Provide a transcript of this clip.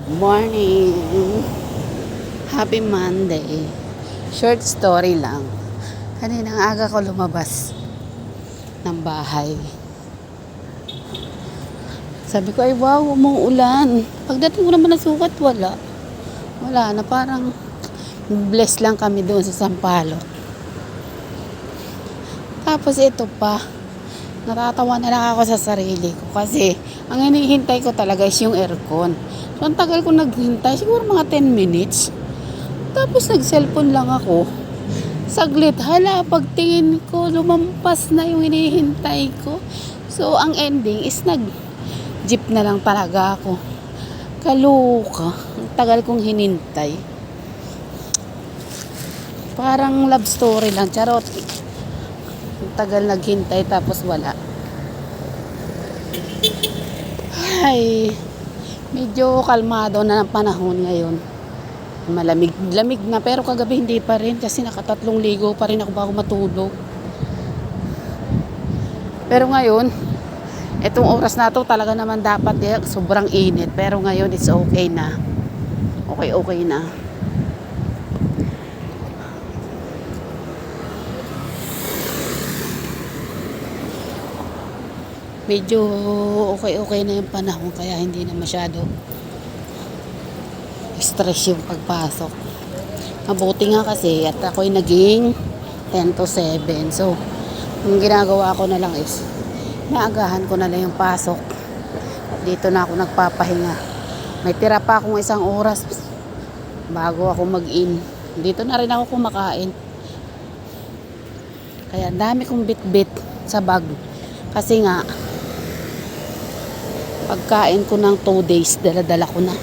Morning! Happy Monday! Short story lang. Kanina ang aga ko lumabas ng bahay. Sabi ko, ay wow, umuulan. Pagdating ko naman ng sukat, wala. Wala na, parang bless lang kami doon sa Sampaloc. Tapos ito pa, natatawa na lang ako sa sarili ko kasi ang hinihintay ko talaga is yung aircon. So, ang tagal ko naghintay, siguro mga 10 minutes. Tapos nag-cellphone lang ako. Saglit, hala, pagtingin ko, lumampas na yung hinihintay ko. So, ang ending is nag-jeep na lang talaga ako. Kaluka. Ang tagal kong hinintay. Parang love story lang, charot. Ang tagal naghintay tapos wala. Ay, medyo kalmado na ang panahon ngayon. Malamig na pero kagabi hindi pa rin kasi nakatatlong ligo pa rin ako bago matulog. Pero ngayon, etong oras na to talaga naman dapat sobrang init. Pero ngayon it's okay na. Okay na. Medyo okay na yung panahon kaya hindi na masyado stress yung pagpasok. Mabuti nga kasi at ako'y naging 10 to 7. So, yung ginagawa ko na lang is naagahan ko na lang yung pasok. Dito na ako nagpapahinga. May tira pa akong 1 oras bago ako mag-in. Dito na rin ako kumakain. Kaya dami kong bit-bit sa bag. Kasi nga pagkain ko ng 2 days, dala-dala ko na.